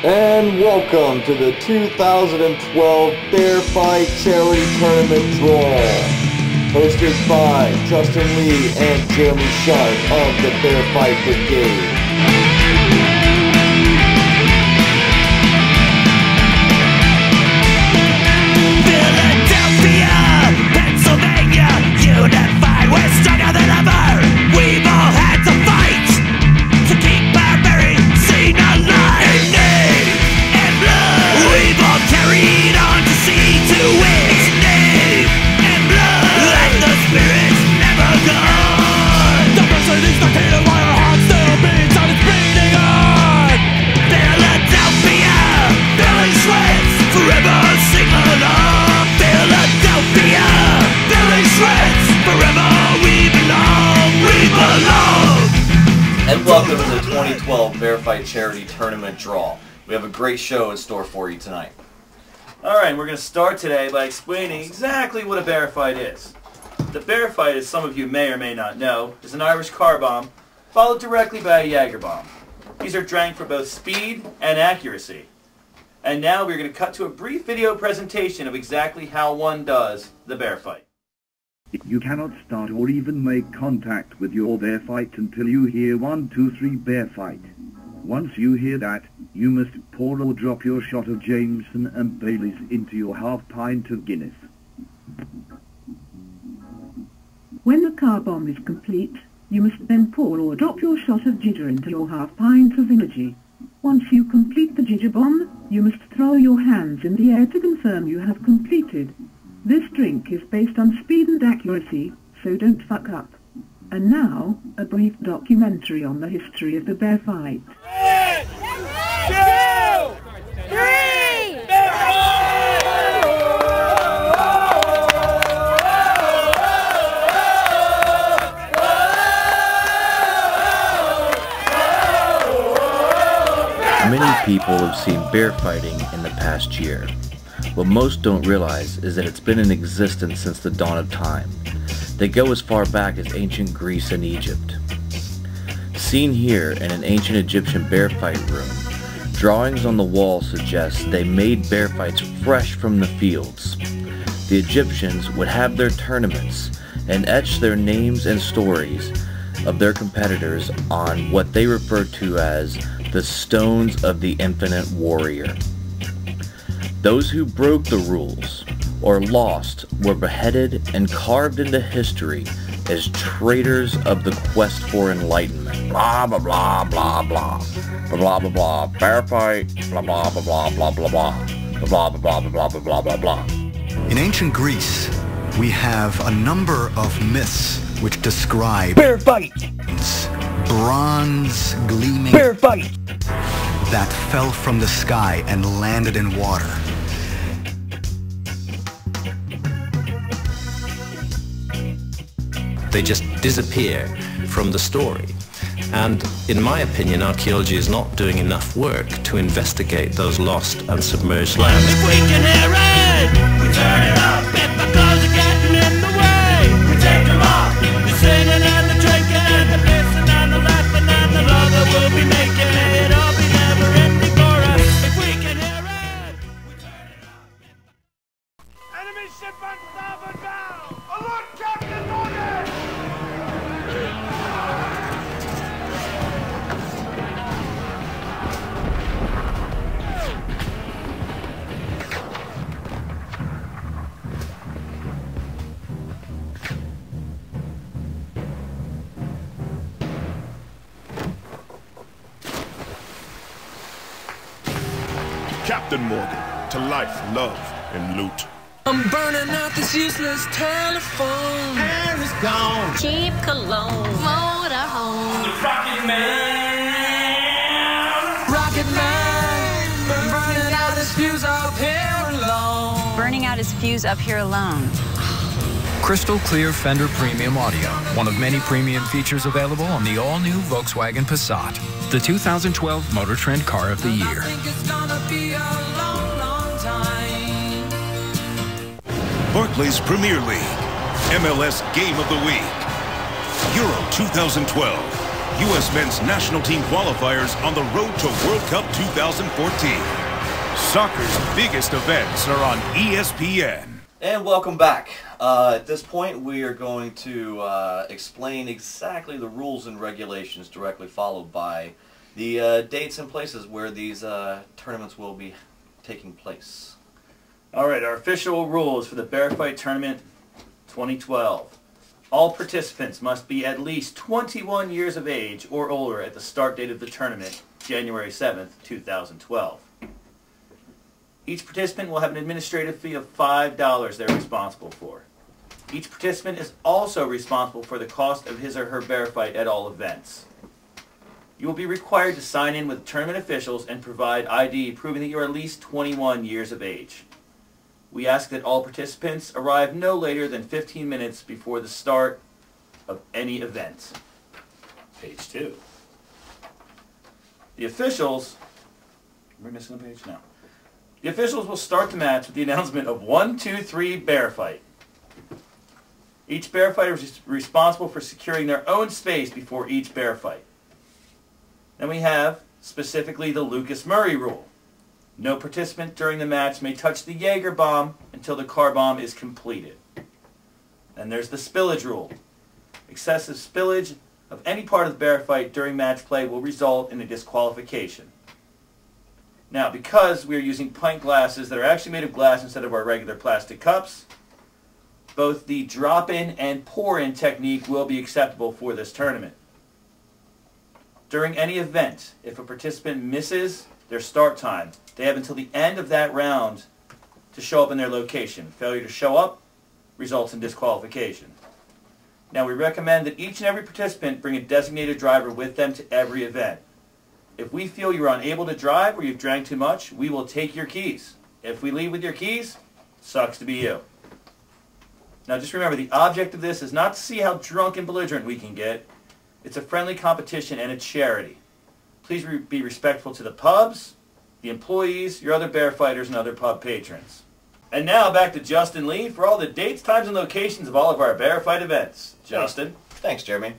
And welcome to the 2012 Bearfight Charity Tournament Draw, hosted by Justin Lee and Jeremy Sharp of the Bearfight Brigade. Unified, we're stronger than ever. We've all had to fight to keep our very scene alive. In name and blood, we've all carried on to see to win. In name and blood, let the spirits never gone. The person is the key to why our heart still beats and it's beating on. Philadelphia, filling shreds, forever sing along. Philadelphia, filling shreds, forever we belong, we belong! And welcome to the 2012 Bearfight Charity Tournament Draw. We have a great show in store for you tonight. Alright, we're going to start today by explaining exactly what a bear fight is. The bear fight, as some of you may or may not know, is an Irish car bomb followed directly by a Jaeger bomb. These are drank for both speed and accuracy. And now we're going to cut to a brief video presentation of exactly how one does the bear fight. You cannot start or even make contact with your bear fight until you hear 1, 2, 3 bear fight. Once you hear that, you must pour or drop your shot of Jameson and Baileys into your half pint of Guinness. When the car bomb is complete, you must then pour or drop your shot of ginger into your half pint of energy. Once you complete the ginger bomb, you must throw your hands in the air to confirm you have completed. This drink is based on speed and accuracy, so don't fuck up. And now, a brief documentary on the history of the bear fight. 3, 2, 3, bear Many people have seen bear fighting in the past year. What most don't realize is that it's been in existence since the dawn of time. They go as far back as ancient Greece and Egypt. Seen here in an ancient Egyptian bear fight room, drawings on the wall suggest they made bear fights fresh from the fields. The Egyptians would have their tournaments and etch their names and stories of their competitors on what they referred to as the Stones of the Infinite Warrior. Those who broke the rules or lost were beheaded and carved into history as traitors of the quest for enlightenment. Blah blah blah blah blah blah blah blah bear fight blah blah blah blah blah blah blah blah blah blah blah blah blah blah. In ancient Greece, we have a number of myths which describe bear fight, bronze gleaming bear fight that fell from the sky and landed in water. They just disappear from the story. And in my opinion, archaeology is not doing enough work to investigate those lost and submerged lands. If we can hear it, we turn it up. If the cars are getting in the way, we take them off. The singing and the drinking and the pissing and the laughing and the love that we'll be making, it'll be never ending for us. If we can hear it, we turn it up. Enemy ship on starboard bow! Alert, Captain Morgan! Captain Morgan, to life, love, and loot. I'm burning out this useless telephone. Hair is gone. Cheap cologne. Motorhome. Rocket Man, burning out his fuse up here alone. Burning out his fuse up here alone. Crystal Clear Fender Premium Audio, one of many premium features available on the all-new Volkswagen Passat, the 2012 Motor Trend Car of the Year. I think it's gonna be a long, long time. Barclays Premier League, MLS Game of the Week, Euro 2012, U.S. men's national team qualifiers on the road to World Cup 2014. Soccer's biggest events are on ESPN. And welcome back. At this point, we are going to explain exactly the rules and regulations directly followed by the dates and places where these tournaments will be taking place. Alright, our official rules for the Bearfight Tournament 2012. All participants must be at least 21 years of age or older at the start date of the tournament, January 7th, 2012. Each participant will have an administrative fee of $5 they're responsible for. Each participant is also responsible for the cost of his or her bear fight at all events. You will be required to sign in with tournament officials and provide ID proving that you are at least 21 years of age. We ask that all participants arrive no later than 15 minutes before the start of any event. Page 2. The officials... Are we missing a page? No. The officials will start the match with the announcement of 1, 2, 3 bear fight. Each bear fighter is responsible for securing their own space before each bear fight. Then we have, specifically, the Lucas Murray rule. No participant during the match may touch the Jaeger bomb until the car bomb is completed. Then there's the spillage rule. Excessive spillage of any part of the bear fight during match play will result in a disqualification. Now, because we are using pint glasses that are actually made of glass instead of our regular plastic cups, both the drop-in and pour-in technique will be acceptable for this tournament. During any event, if a participant misses their start time, they have until the end of that round to show up in their location. Failure to show up results in disqualification. Now, we recommend that each and every participant bring a designated driver with them to every event. If we feel you're unable to drive or you've drank too much, we will take your keys. If we leave with your keys, sucks to be you. Now, just remember, the object of this is not to see how drunk and belligerent we can get. It's a friendly competition and a charity. Please be respectful to the pubs, the employees, your other bear fighters, and other pub patrons. And now back to Justin Lee for all the dates, times, and locations of all of our bear fight events. Justin? Thanks, Jeremy.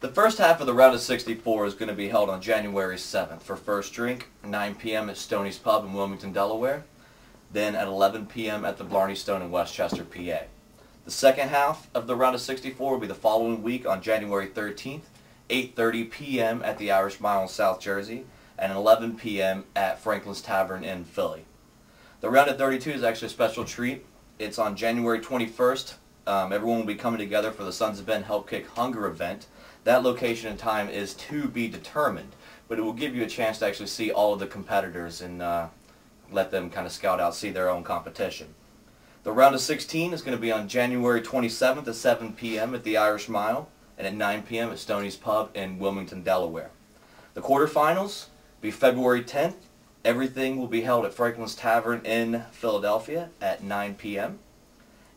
The first half of the round of 64 is going to be held on January 7th for first drink, 9 p.m. at Stoney's Pub in Wilmington, Delaware, then at 11 p.m. at the Blarney Stone in Westchester, PA. The second half of the round of 64 will be the following week on January 13th, 8:30 p.m. at the Irish Mile in South Jersey, and 11 p.m. at Franklin's Tavern in Philly. The round of 32 is actually a special treat. It's on January 21st. Everyone will be coming together for the Sons of Ben Help Kick Hunger event. That location and time is to be determined, but it will give you a chance to actually see all of the competitors and let them kind of scout out, see their own competition. The round of 16 is going to be on January 27th at 7 p.m. at the Irish Mile and at 9 p.m. at Stoney's Pub in Wilmington, Delaware. The quarterfinals will be February 10th. Everything will be held at Franklin's Tavern in Philadelphia at 9 p.m.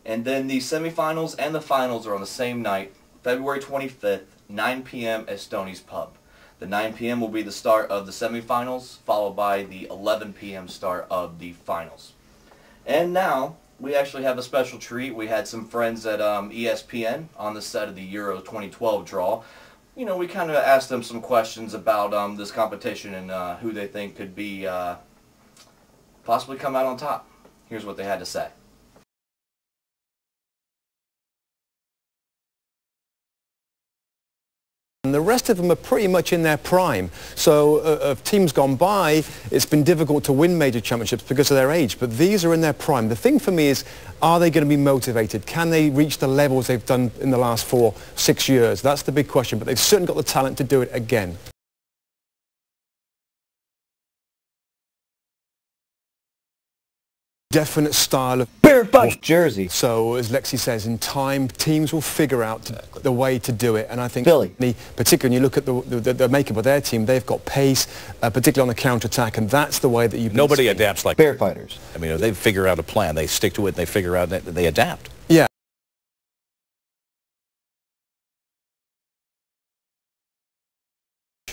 And then the semifinals and the finals are on the same night, February 25th, 9 p.m. at Stoney's Pub. The 9 p.m. will be the start of the semifinals, followed by the 11 p.m. start of the finals. And now, we actually have a special treat. We had some friends at ESPN on the set of the Euro 2012 draw. You know, we kind of asked them some questions about this competition and who they think could be possibly come out on top. Here's what they had to say. And the rest of them are pretty much in their prime. So of teams gone by, it's been difficult to win major championships because of their age, but these are in their prime. The thing for me is, are they going to be motivated? Can they reach the levels they've done in the last 4-6 years? That's the big question, but they've certainly got the talent to do it again. Definite style of bear fight jersey. So as Lexi says, in time teams will figure out the way to do it, and I think particularly when you look at the makeup of their team, they've got pace, particularly on the counter-attack, and that's the way that you nobody adapts like bear fighters. I mean, they figure out a plan, they stick to it, they figure out that they adapt. Yeah.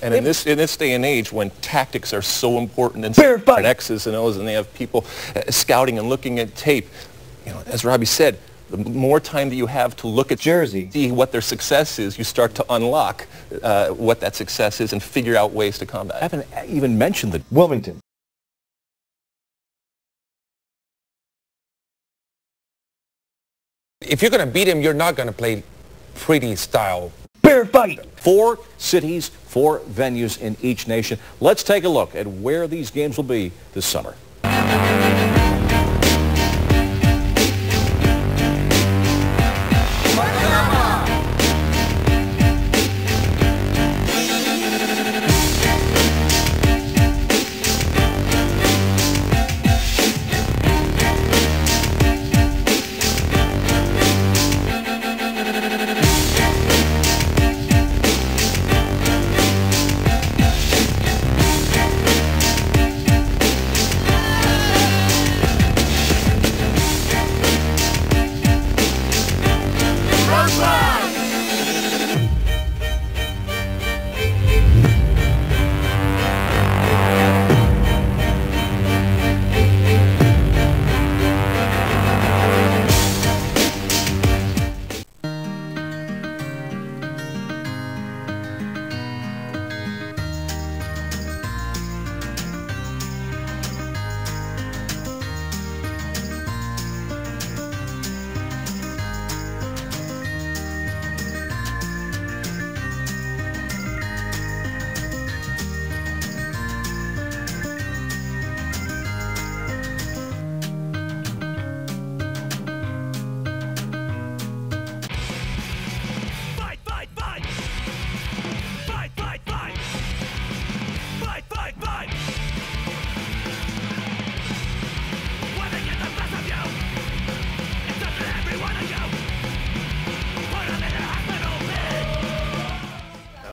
And in this day and age, when tactics are so important and X's and O's, and they have people scouting and looking at tape, you know, as Robbie said, The more time that you have to look at Jersey, see what their success is, you start to unlock what that success is and figure out ways to combat it. I haven't even mentioned the Wilmington, if you're going to beat him, you're not going to play pretty style. Bear fight! 4 cities, 4 venues in each nation. Let's take a look at where these games will be this summer.